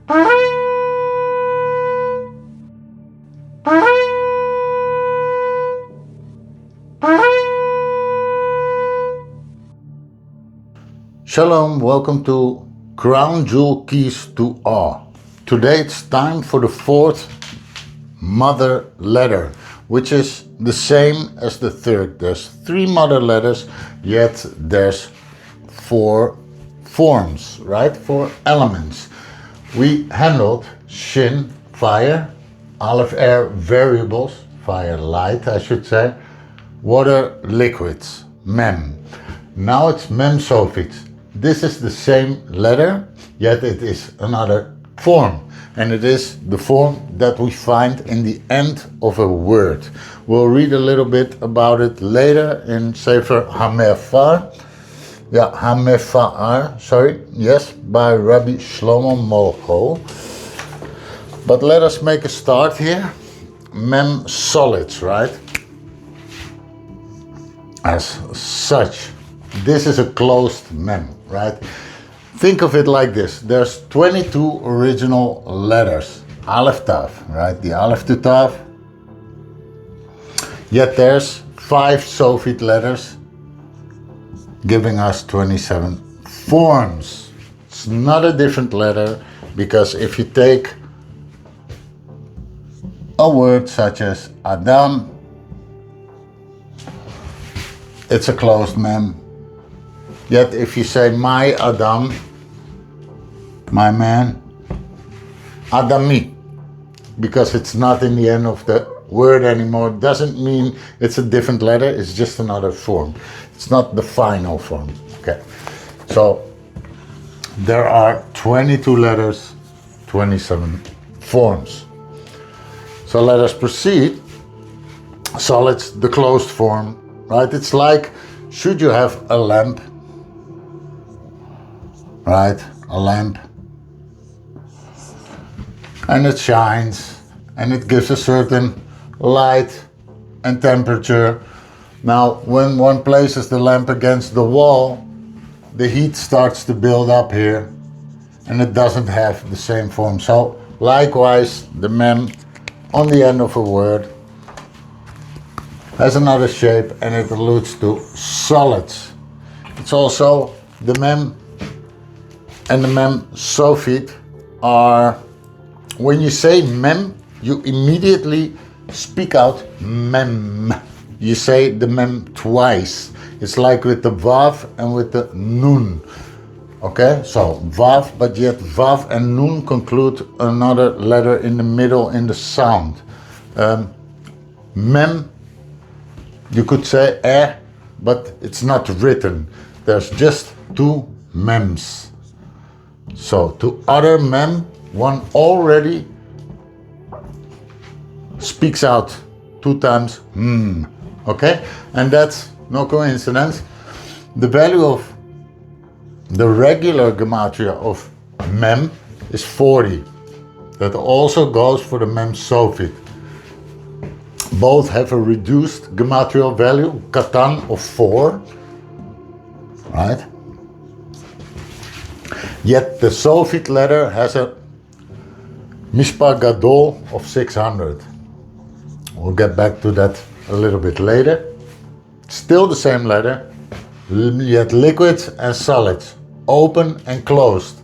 Shalom, welcome to Crown Jewel Keys to Awe. Today it's time for the fourth mother letter, which is the same as the third. There's three mother letters, yet there's four forms, right? Four elements. We handled Shin, fire, Aleph, air, variables, fire, light, I should say, water, liquids, Mem. Now it's Mem, sophit. This is the same letter, yet it is another form. And it is the form that we find in the end of a word. We'll read a little bit about it later in Sefer HaMefar. HaMefar, yes, by Rabbi Shlomo Molcho. But let us make a start here. Mem, solids, right? As such, this is a closed mem, right? Think of it like this. There's 22 original letters. Aleph, Tav, right? The Aleph to Tav. Yet there's 5 sophit letters, giving us 27 forms. It's not a different letter, because if you take a word such as Adam, it's a closed mem. Yet if you say my Adam, my man, Adami, because it's not in the end of the word anymore, doesn't mean it's a different letter, it's just another form. It's not the final form. Okay, so there are 22 letters, 27 forms. So let us proceed. Solids, the closed form, right? It's like, should you have a lamp, right? A lamp, and it shines, and it gives a certain light and temperature. Now, when one places the lamp against the wall, the heat starts to build up here, and it doesn't have the same form. So, likewise, the mem on the end of a word has another shape, and it alludes to solids. It's also the mem and the mem sophit are, when you say mem, you immediately speak out mem. You say the mem twice. It's like with the vav and with the nun. Okay, so vav, but yet vav and nun conclude another letter in the middle in the sound. Mem, you could say eh, but it's not written. There's just 2 mems. So to other mem, one already speaks out 2 times okay? And that's no coincidence. The value of the regular gematria of mem is 40. That also goes for the mem sophit. Both have a reduced gematrial value, katan, of 4, right? Yet the sophit letter has a mishpah gadol of 600. We'll get back to that a little bit later. Still the same letter, yet liquids and solids, open and closed.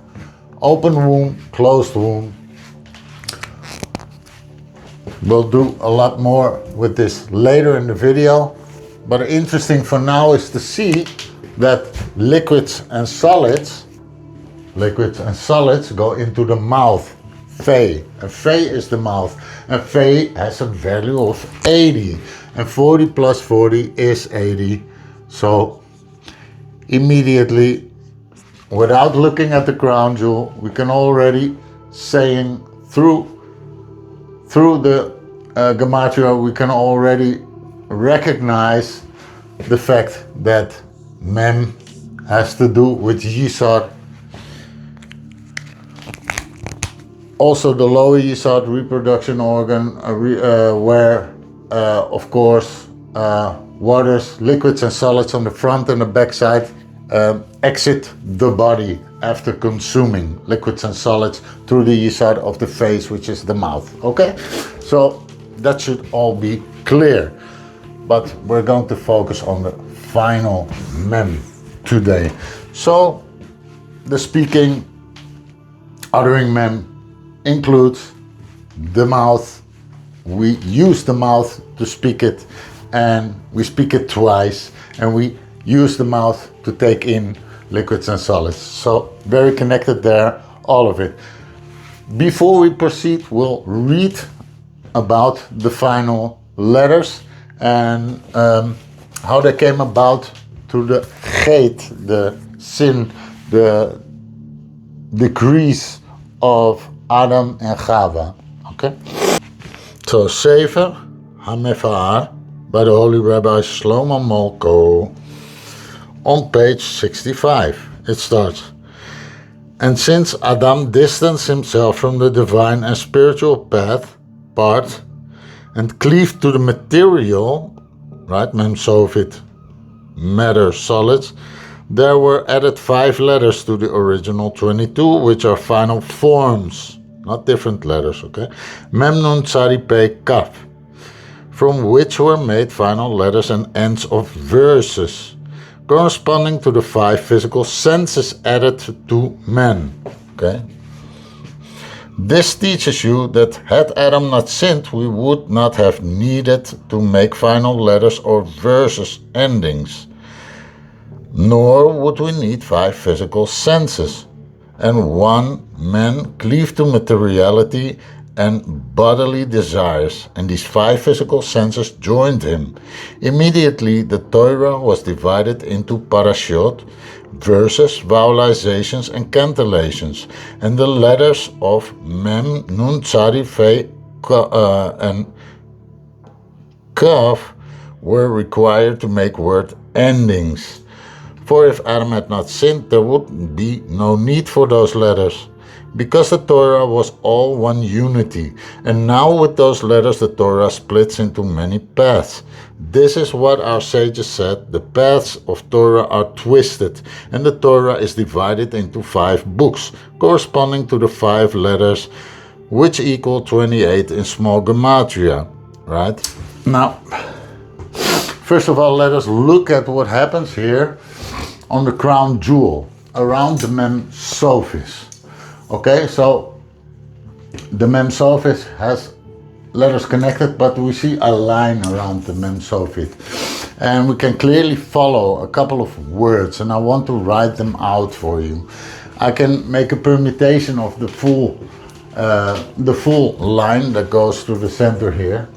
Open womb, closed womb. We'll do a lot more with this later in the video, but interesting for now is to see that liquids and solids go into the mouth, Fe, and Fe is the mouth, and Fe has a value of 80, and 40 plus 40 is 80. So immediately, without looking at the crown jewel, we can already saying through the gematria, we can already recognize the fact that mem has to do with Yisod. Also the lower Yisod, reproduction organ, where of course waters, liquids and solids on the front and the back side exit the body after consuming liquids and solids through the yesod of the face, which is the mouth. Okay, so that should all be clear. But we're going to focus on the final mem today. So the speaking, uttering mem includes the mouth. We use the mouth to speak it, and we speak it twice, and we use the mouth to take in liquids and solids. So very connected there, all of it. Before we proceed, we'll read about the final letters and how they came about through the gate, the sin, the decrease of Adam and Chava. Okay? So Sefer HaMefa'ar by the Holy Rabbi Shlomo Molko on page 65. It starts, and since Adam distanced himself from the divine and spiritual part and cleaved to the material, right, mem sophit, matter, solids, there were added 5 letters to the original 22, which are final forms, not different letters, okay? Mem nun tsari pe kaf, from which were made final letters and ends of verses, corresponding to the 5 physical senses added to man, okay? This teaches you that had Adam not sinned, we would not have needed to make final letters or verses endings, nor would we need 5 physical senses, and one man cleave to materiality and bodily desires, and these 5 physical senses joined him. Immediately the Torah was divided into parashot, verses, vowelizations, and cantillations, and the letters of mem, nun, tsari, fe, and kaf were required to make word endings. For if Adam had not sinned, there would be no need for those letters, because the Torah was all one unity, and now with those letters the Torah splits into many paths. This is what our sages said: the paths of Torah are twisted, and the Torah is divided into 5 books, corresponding to the 5 letters, which equal 28 in small gematria, right? Now, first of all, let us look at what happens here on the crown jewel, around the mem sophis. Okay, so the mem sophis has letters connected, but we see a line around the mem sophit, and we can clearly follow a couple of words, and I want to write them out for you. I can make a permutation of the full line that goes through the center here,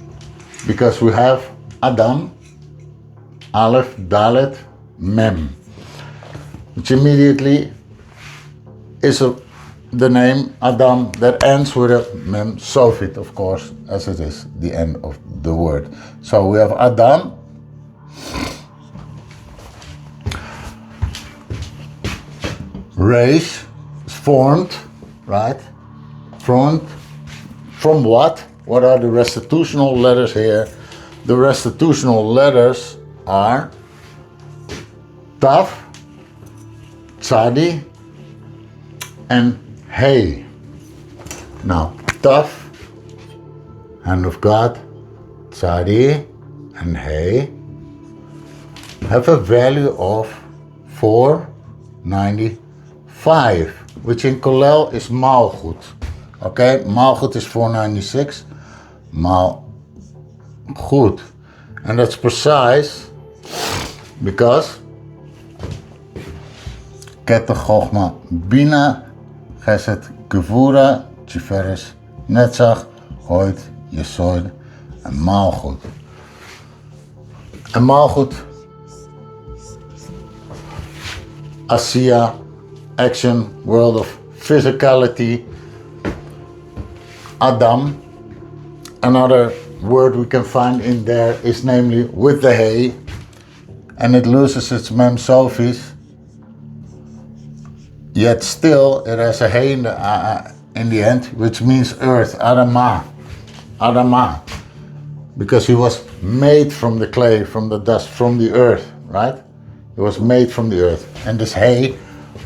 because we have Adam, Aleph, Dalet, Mem, which immediately is the name Adam that ends with a mem sophit, of course, as it is the end of the word. So we have Adam, Reish, formed, right? From what? What are the restitutional letters here? The restitutional letters are Taf, Tzadi, and Hey. Now, Taf, hand of God, Tzadi, and Hey have a value of 495, which in Kollel is Malchut. Okay, Malchut is 496, Malchut. And that's precise because Keter Chochma Bina Chesed Gevura Tiferes Netzach Hoid Yesod and Malchut. And Malchut, Asiya, action, world of physicality. Adam, another word we can find in there is namely with the hay, and it loses its mem sophis, yet still it has a hay in the end, which means earth, Adama, because he was made from the clay, from the dust, from the earth, right? He was made from the earth, and this hay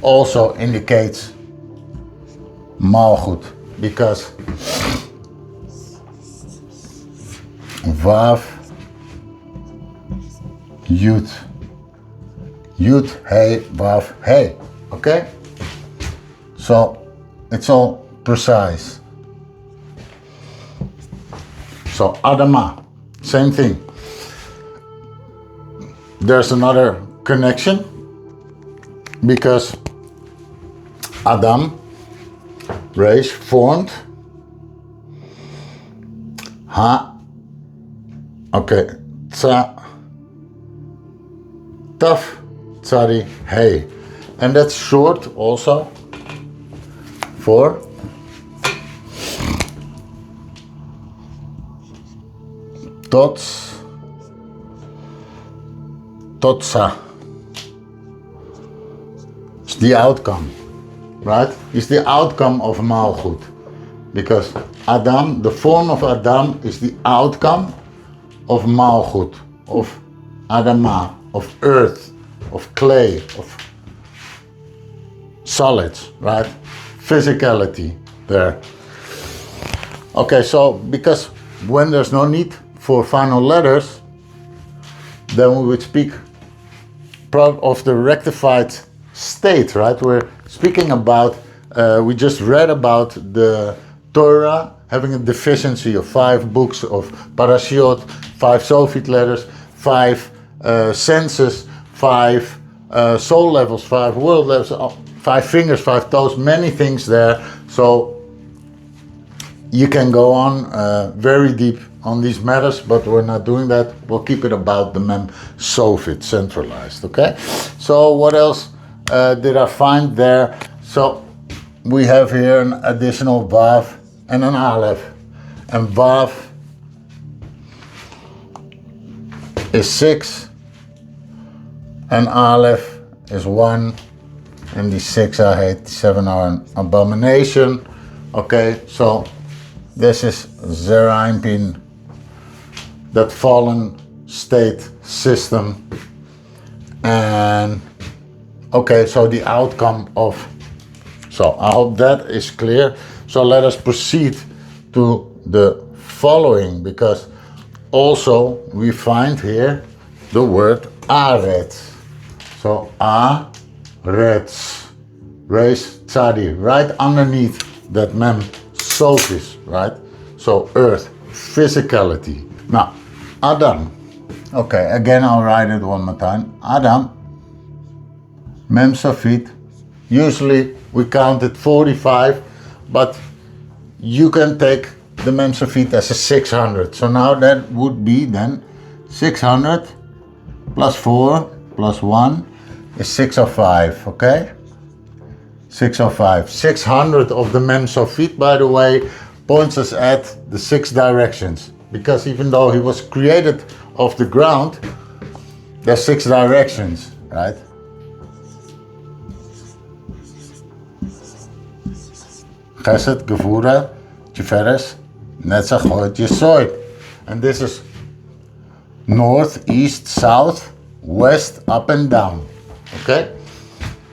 also indicates Malchut, because Vav, Yud, Yud, Hey, Vav, Hey, okay? So it's all precise. So Adama, same thing. There's another connection, because Adam, Reish, formed, Ha, okay, Tza, Taf, Tzari, Hey. And that's short also for Tots, Totsa. It's the outcome, right? It's the outcome of Malchut. Because Adam, the form of Adam is the outcome of Malchut, of Adama, of earth, of clay, of solids, right? Physicality there. Okay, so because when there's no need for final letters, then we would speak of the rectified state, right? We're speaking about, we just read about the Torah having a deficiency of 5 books of parashiot, 5 sophit letters, 5 senses, 5 soul levels, 5 world levels, 5 fingers, 5 toes, many things there. So you can go on very deep on these matters, but we're not doing that. We'll keep it about the mem sophit, centralized, okay? So what else did I find there? So we have here an additional Vav and an Aleph. And Vav is 6, and Aleph is 1, and the 6 I hate, 7 are an abomination. Okay, so this is Zerampin, that fallen state system. And okay, so the outcome of, so I hope that is clear. So let us proceed to the following, because also we find here the word Aretz. So Aretz, Reis Tzadi, right underneath that mem sophis, right? So earth, physicality. Now, Adam. Okay, again I'll write it one more time. Adam, mem sophit. Usually we count it 45, but you can take the mem sophit as a 600. So now that would be then 600 plus 4 plus 1 is 605, okay? 605. 600 of the mem sophit, by the way, points us at the 6 directions. Because even though he was created off the ground, there's 6 directions, right? Chesed, Gevura, Tiferes, Netzach, Hod, Yesod. And this is north, east, south, west, up and down. Okay?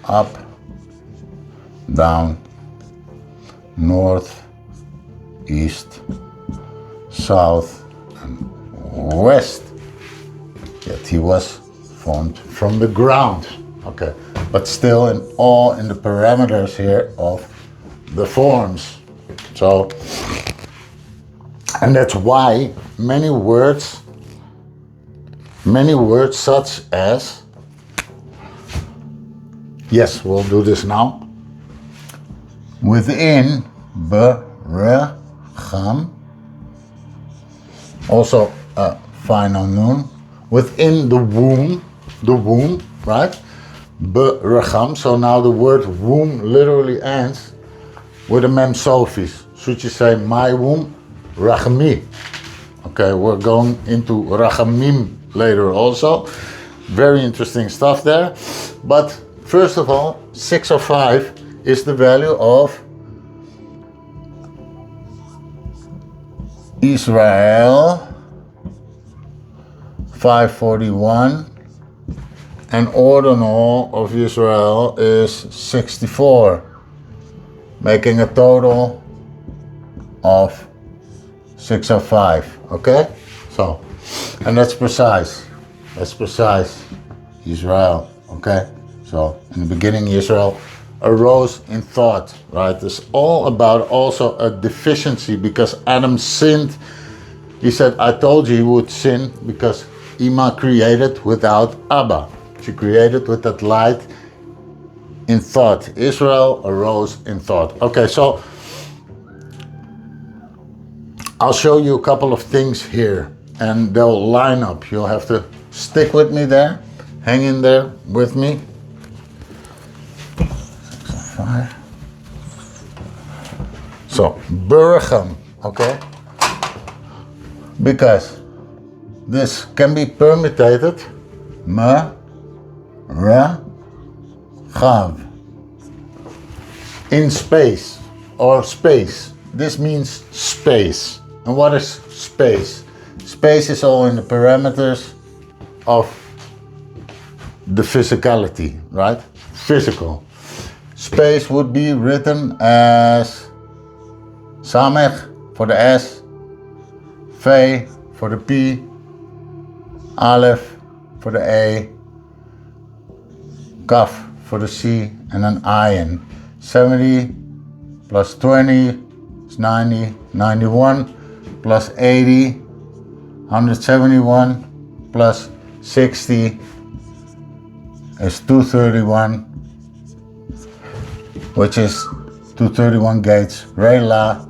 Up, down, north, east, south, and west. Yet he was formed from the ground. Okay, but still in the parameters here of the forms. So, and that's why many words such as, yes, we'll do this now. Within beracham, also a final noon, within the womb, right? Beracham. So now the word womb literally ends with a mem sophis. Should you say my womb, rachmi? Okay, we're going into rachamim later also. Very interesting stuff there. But first of all, 605 is the value of Israel, 541, and ordinal of Israel is 64, making a total of 605. Okay? So, and that's precise. That's precise. Israel. Okay? So, in the beginning, Israel arose in thought, right? It's all about also a deficiency because Adam sinned. He said, I told you he would sin because Ima created without Abba. She created with that light in thought. Israel arose in thought. Okay, so I'll show you a couple of things here and they'll line up. You'll have to stick with me there. Hang in there with me. 605. So, Burgham, okay? Because this can be permutated. Chav. In space or space. This means space. And what is space? Space is all in the parameters of the physicality, right? Physical. Space would be written as Samech for the S, Fe for the P, Aleph for the A, Kaf for the C, and an Ayin. 70 plus 20 is 90, 91 plus 80, 171 plus 60 is 231, which is 231 gates. Reila,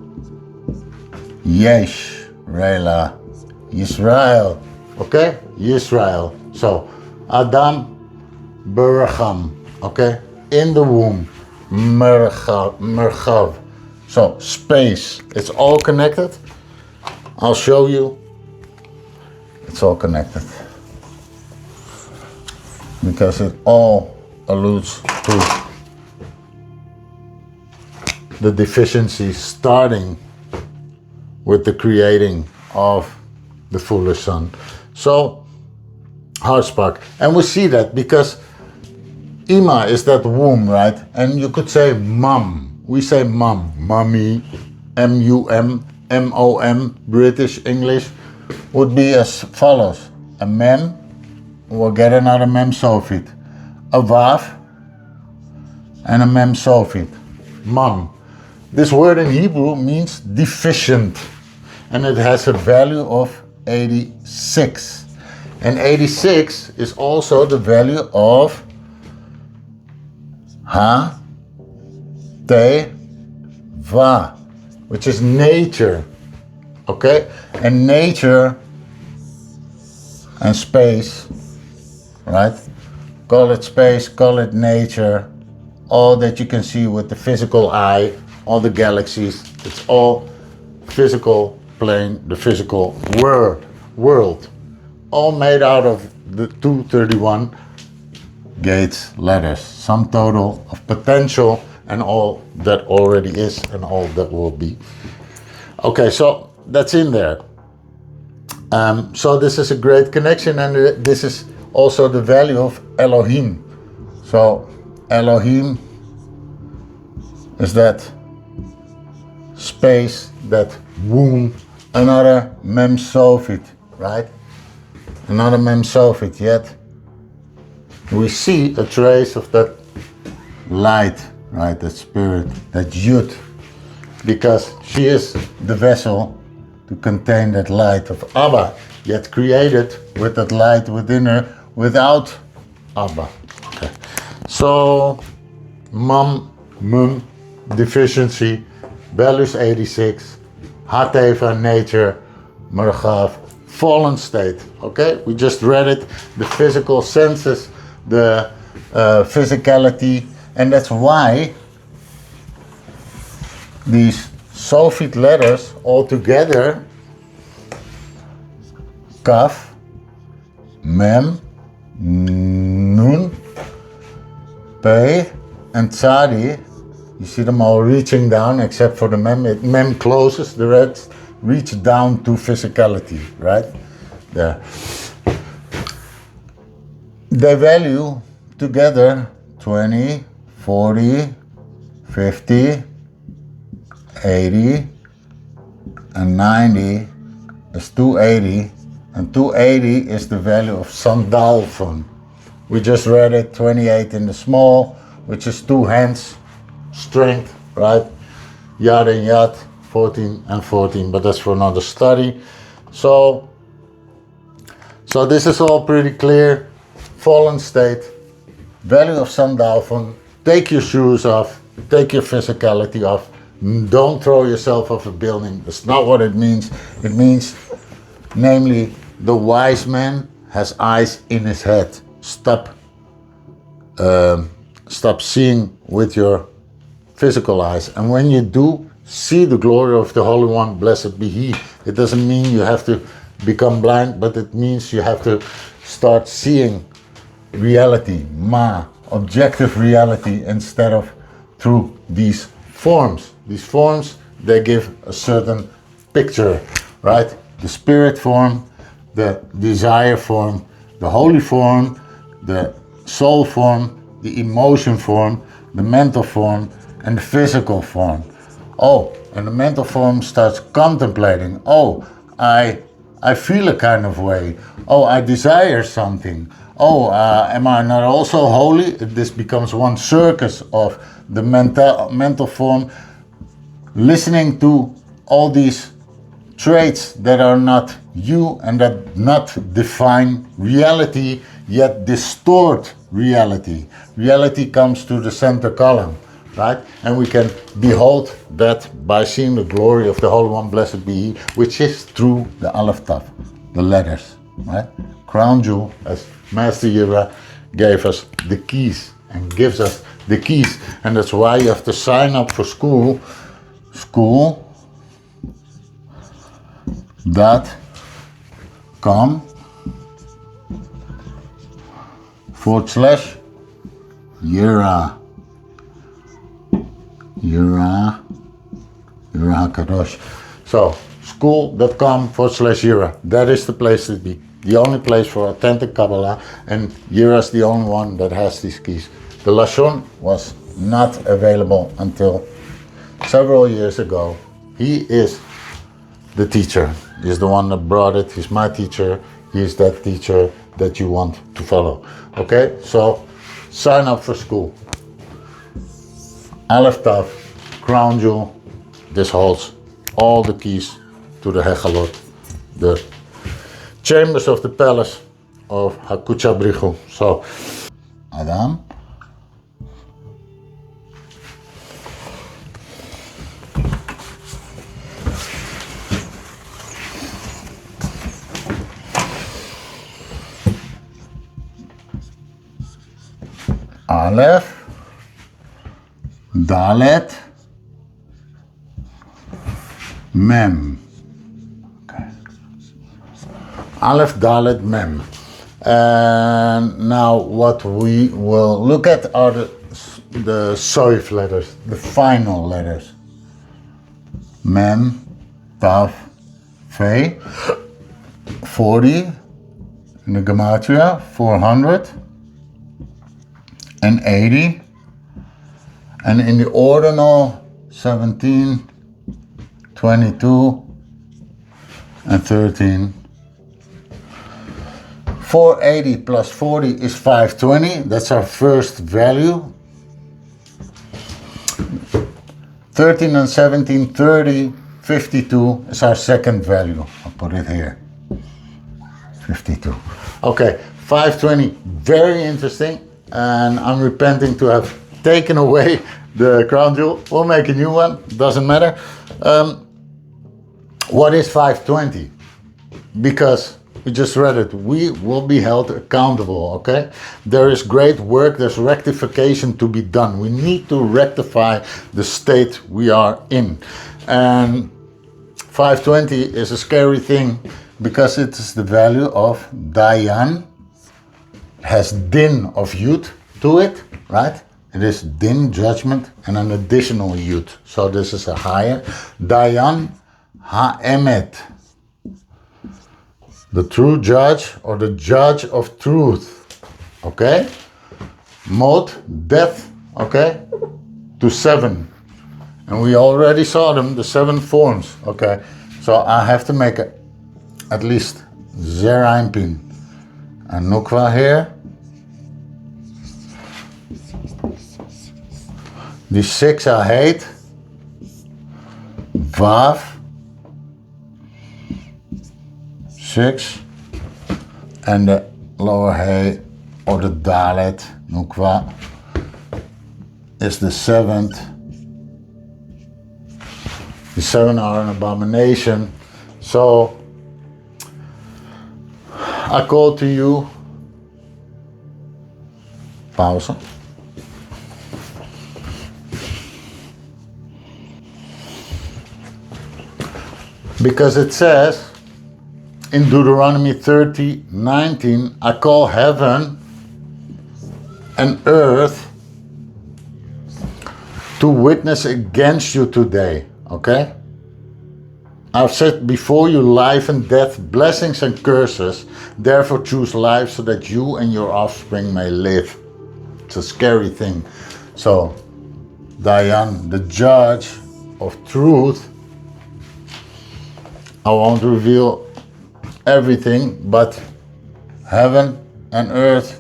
Yesh, Reila, Yisrael. Okay? Yisrael. So, Adam, Beracham. Okay? In the womb. Merchav. So, space. It's all connected. I'll show you. It's all connected. Because it all alludes to the deficiency starting with the creating of the foolish son. So, heart spark. And we see that because Ima is that womb, right? And you could say mum. We say mum, mummy, M-U-M, M-O-M, British, English, would be as follows. A mem, we'll get another mem sophit. A vav, and a mem sophit. Mum. This word in Hebrew means deficient. And it has a value of 86. And 86 is also the value of Ha, Te, Va, which is nature. Okay? And nature and space, right? Call it space, call it nature. All that you can see with the physical eye, all the galaxies, it's all physical plane, the physical world. All made out of the 231 gates, letters, sum total of potential and all that already is and all that will be. Okay, so that's in there. So this is a great connection, and this is also the value of Elohim. So Elohim is that space, that womb, another mem sophit, right? Another mem sophit, yet we see a trace of that light, right? That spirit, that Yud, because she is the vessel to contain that light of Abba, yet created with that light within her without Abba. Okay. So, mum, deficiency, values 86, Hateva, nature, Merchav, fallen state. Okay, we just read it, the physical senses, the physicality, and that's why these sophit letters all together, Kaf, Mem, Nun, Pe, and Tzadi, you see them all reaching down except for the Mem. Mem closes, the rest reach down to physicality, right? There. they value together 20, 40, 50, 80, and 90 is 280, and 280 is the value of sandalphon. We just read it, 28 in the small, which is 2 hands, strength, right? Yad and Yad, 14 and 14, but that's for another study. So this is all pretty clear. Fallen state, value of sandalphon, take your shoes off, take your physicality off, don't throw yourself off a building. That's not what it means. It means, namely, the wise man has eyes in his head. Stop seeing with your physical eyes. And when you do see the glory of the Holy One, blessed be He, it doesn't mean you have to become blind, but it means you have to start seeing reality, objective reality, instead of through these forms. These forms, they give a certain picture, right? The spirit form, the desire form, the holy form, the soul form, the emotion form, the mental form, and the physical form. Oh, and the mental form starts contemplating. Oh, I feel a kind of way. Oh, I desire something. Oh, am I not also holy? This becomes one circus of the mental form, listening to all these traits that are not you and that not define reality, yet distort reality. Reality comes to the center column, right? And we can behold that by seeing the glory of the Holy One, blessed be He, which is through the Aleph Tav, the letters, right? Crown jewel, as Master Yirah gave us the keys and gives us the keys. And that's why you have to sign up for school. school.com/Yirah. Yirah HaKodesh. So, school.com/Yirah. That is the place to be. The only place for authentic Kabbalah, and Yirah is the only one that has these keys. The Lashon was not available until several years ago. He is the teacher. He's the one that brought it. He's my teacher. He's that teacher that you want to follow. Okay, so sign up for school. Aleph Tav, crown jewel. This holds all the keys to the Hechalot, the chambers of the palace of Hakuchabrichu. So, Adam. Aleph, Dalet, Mem. Okay. Aleph, Dalet, Mem. And now what we will look at are the soif letters, the final letters. Mem, Tav, Fe, 40 in the Gematria, 400. And 80, and in the ordinal 17, 22, and 13. 480 plus 40 is 520. That's our first value. 13 and 17, 30, 52 is our second value. I'll put it here. 52. Okay, 520, very interesting. And I'm repenting to have taken away the crown jewel. We'll make a new one, doesn't matter. What is 520? Because we just read it, we will be held accountable, okay? There is great work, there's rectification to be done. We need to rectify the state we are in. And 520 is a scary thing because it is the value of Dayan. Has din of yud to it, right? It is din, judgment, and an additional yud. So this is a higher. Dayan ha'emet, the true judge or the judge of truth. okay? Mode, death, okay? To 7. And we already saw them, the 7 forms, okay? So I have to make at least Zerampin and Nukwa here. Die 6 I hate. Vav. 6. And the lower hay or the Dalet, Nukwa, is the 7th. The 7 are an abomination. So I call to you, pause. Because it says in Deuteronomy 30:19, I call heaven and earth to witness against you today, okay? I've set before you life and death, blessings and curses. Therefore choose life so that you and your offspring may live. It's a scary thing. So, Dayan, the judge of truth, I won't reveal everything, but heaven and earth,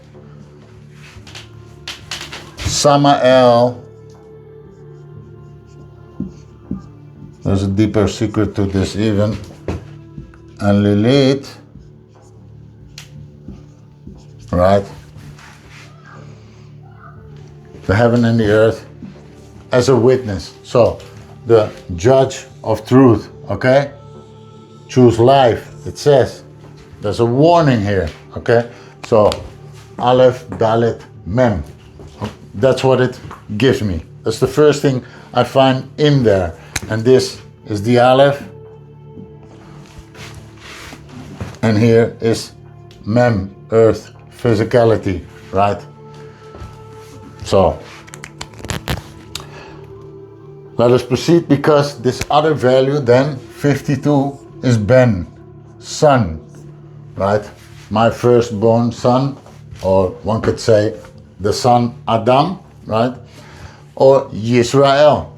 Samael, there's a deeper secret to this even, and Lilith, right? The heaven and the earth as a witness. So, the judge of truth, okay? Choose life, it says. There's a warning here, okay? So, Aleph, Dalet, Mem. That's what it gives me. That's the first thing I find in there. And this is the Aleph. And here is Mem, earth, physicality, right? So, let us proceed, because this other value then, 52, is Ben, son, right? My firstborn son, or one could say the son Adam, right? Or Yisrael.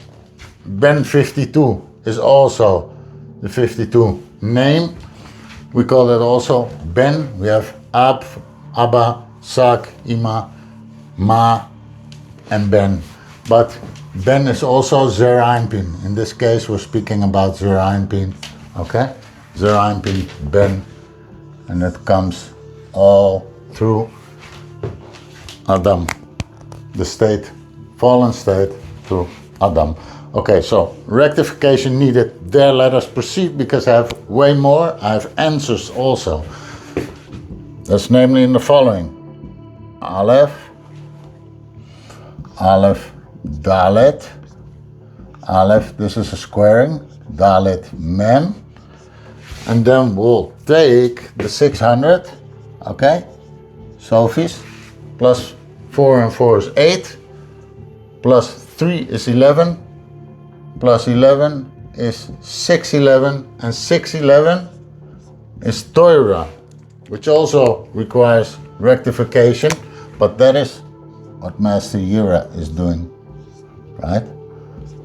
Ben 52 is also the 52 name. We call it also Ben. We have Ab, Abba, Sak, Ima, Ma, and Ben. But Ben is also Zerampin. In this case, we're speaking about Zerampin. Okay? Zerampin, Ben. And it comes all through Adam. The state, fallen state, to Adam. Okay, so rectification needed there. Let us proceed, because I have way more. I have answers also. That's namely in the following. Aleph, Aleph, Dalet, Aleph, this is a squaring, Dalet, Mem, and then we'll take the 600, okay, Sophies, plus 4 and 4 is 8, plus 3 is 11, plus 11 is 611, and 611 is Torah, which also requires rectification, but that is what Master Yirah is doing, right?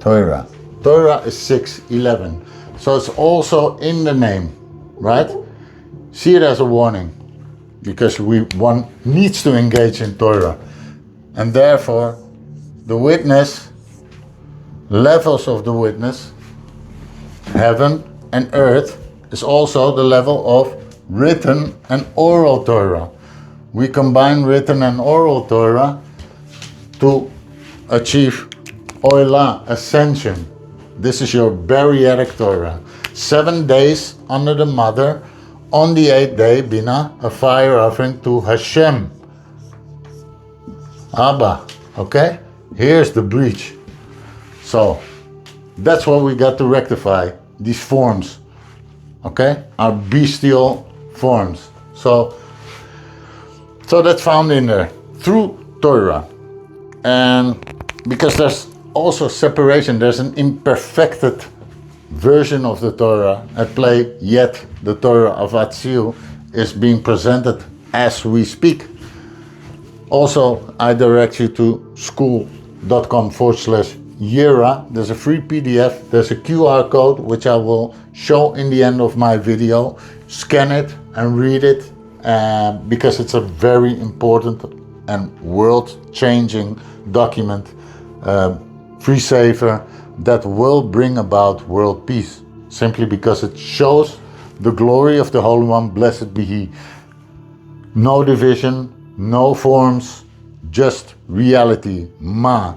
Torah. Torah is 611. So it's also in the name, right? See it as a warning, because one needs to engage in Torah. And therefore, the witness, levels of the witness, heaven and earth, is also the level of written and oral Torah. We combine written and oral Torah to achieve Oila, ascension. This is your bariatric Torah. 7 days under the mother. On the 8th day, Bina, a fire offering to Hashem. Abba, okay? Here's the breach. So, that's what we got to rectify, these forms, okay? Our bestial forms. So that's found in there, through Torah. And because there's also separation, there's an imperfected version of the Torah at play, yet the Torah of Atzil is being presented as we speak. Also, I direct you to school.com/Yirah. There's a free PDF. There's a QR code, which I will show in the end of my video. Scan it and read it, because it's a very important and world-changing document, free saver, that will bring about world peace, simply because it shows the glory of the Holy One, blessed be He. No division, no forms, just reality, Ma,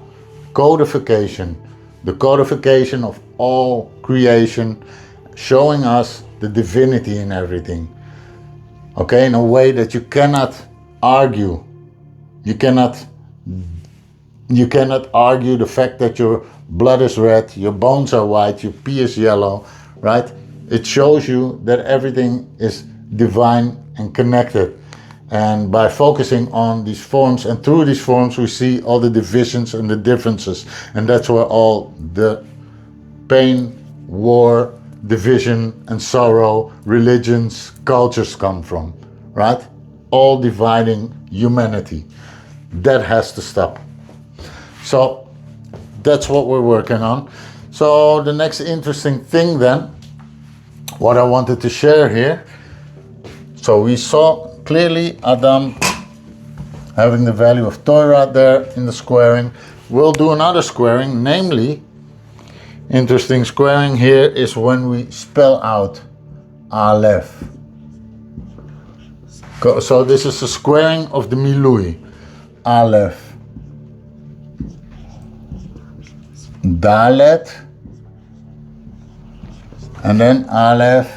codification, the codification of all creation, showing us the divinity in everything. Okay, in a way that you cannot argue. You cannot argue the fact that your blood is red, your bones are white, your pee is yellow, right? It shows you that everything is divine and connected. And by focusing on these forms, and through these forms, we see all the divisions and the differences. And that's where all the pain, war, division and sorrow, religions, cultures come from, right? All dividing humanity. That has to stop. So that's what we're working on. So the next interesting thing then, what I wanted to share here. So we saw clearly Adam having the value of Torah there in the squaring. We'll do another squaring, namely, interesting squaring here is when we spell out Aleph. So this is a squaring of the Milui. Aleph. Dalet. And then Aleph.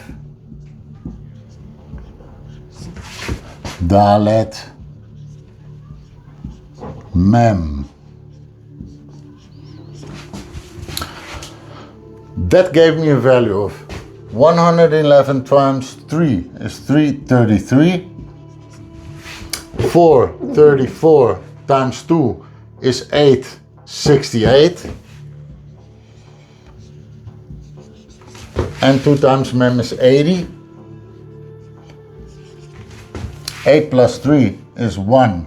Dalet. Mem. That gave me a value of 111 times 3 is 333. 434 times 2 is 868. And 2 times mem is 80. 8 plus 3 is 1.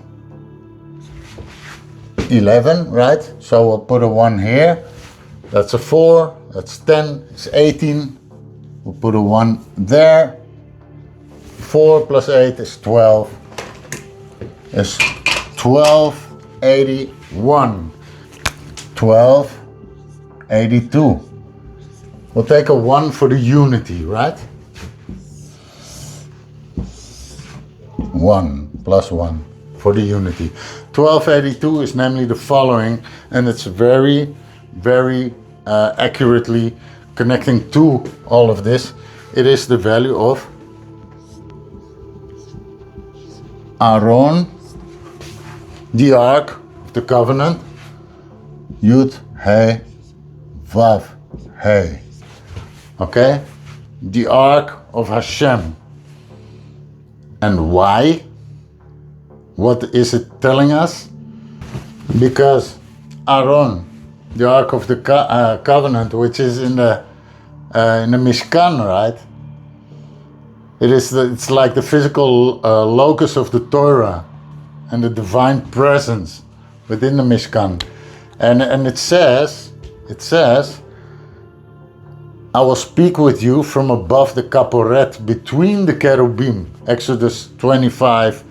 11, right? So we'll put a 1 here. That's a 4. That's 10. It's 18. We'll put a 1 there. 4 plus 8 is 12. Is 1281. 1282. We'll take a 1 for the unity, right? 1 plus 1 for the unity. 1282 is namely the following, and it's very, very accurately connecting to all of this. It is the value of Aaron, the Ark of the Covenant, Yud, He, Vav, He. Okay? The Ark of Hashem. And why? What is it telling us? Because Aaron, the Ark of the Covenant, which is in the Mishkan, right? It's like the physical locus of the Torah and the divine presence within the Mishkan. And it says, I will speak with you from above the kaporet, between the cherubim. Exodus 25,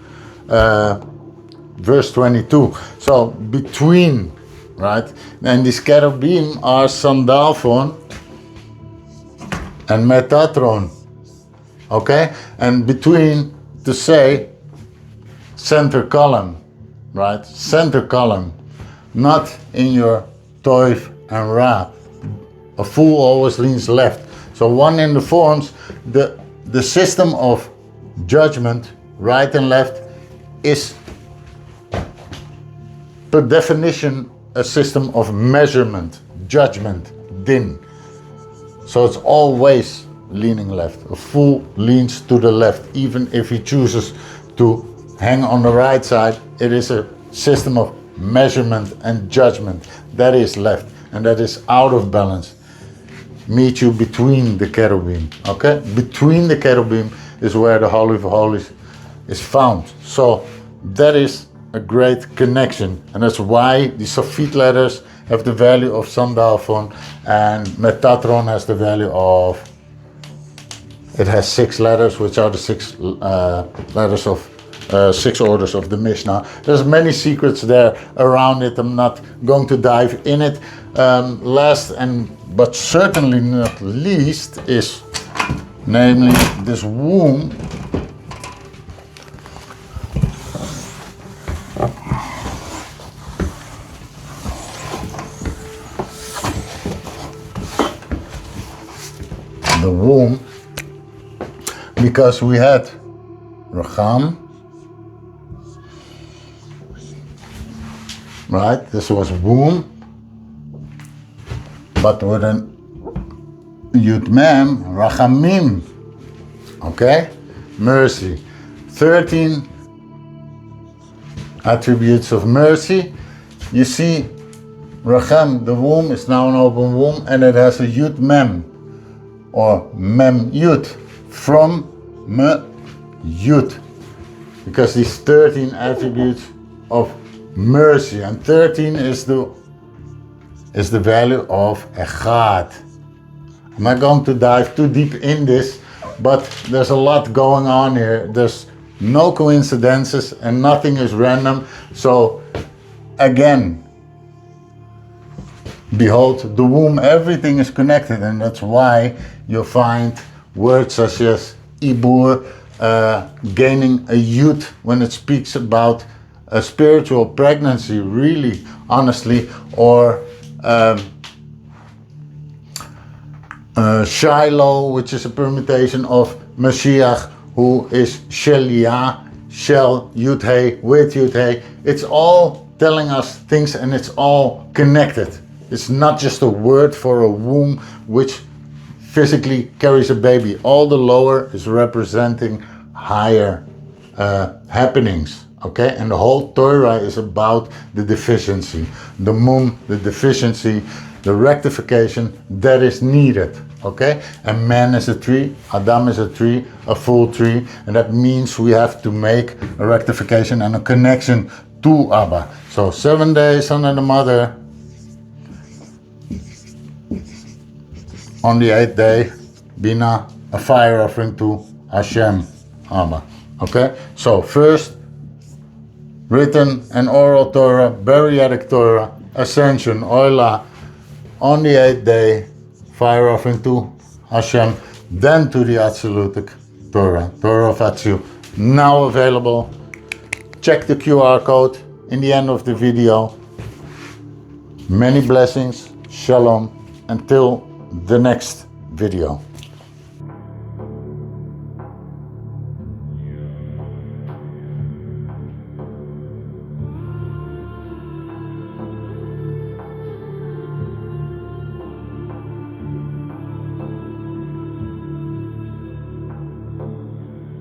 verse 22. So between, right? And these cherubim are Sandalphon and Metatron. Okay? And between, to say center column, right? Center column. Not in your Toiv and Ra. A fool always leans left. So one in the forms, the system of judgment, right and left, is per definition a system of measurement, judgment, din. So it's always leaning left. A fool leans to the left, even if he chooses to hang on the right side. It is a system of measurement and judgment. That is left, and that is out of balance. Meet you between the cherubim. Okay? Between the cherubim is where the Holy of Holies is found. So that is a great connection. And that's why the sophit letters have the value of Sandalphon, and Metatron has the value of, it has 6 letters, which are the 6 letters of 6 orders of the Mishnah. There's many secrets there around it. I'm not going to dive in it. Last but certainly not least is namely this womb. The womb, because we had Racham, right? This was womb, but with an Yud Mem, Rachamim, okay? Mercy. 13 attributes of mercy. You see, Racham, the womb, is now an open womb, and it has a Yud Mem, or Mem Yud, from Me Yud, because these 13 attributes of mercy, and 13 is the value of Echad. I'm not going to dive too deep in this, but there's a lot going on here. There's no coincidences and nothing is random. So again, behold the womb, everything is connected, and that's why you'll find words such as Ibur, gaining a Yud when it speaks about a spiritual pregnancy, really, honestly, or Shiloh, which is a permutation of Mashiach, who is Shelia, Shel, Yud-He, with Yud-He. It's all telling us things, and it's all connected. It's not just a word for a womb which physically carries a baby. All the lower is representing higher happenings, okay? And the whole Torah is about the deficiency, the mum, the deficiency, the rectification that is needed, okay? And man is a tree, Adam is a tree, a full tree, and that means we have to make a rectification and a connection to Abba. So 7 days under the mother. On the 8th day, Bina, a fire offering to Hashem, Abba. Okay? So first, written and oral Torah, Beriatic Torah, Ascension, Oila. On the 8th day, fire offering to Hashem, then to the Absolutic Torah, Torah of Atzu, now available. Check the QR code in the end of the video. Many blessings, shalom, until the next video.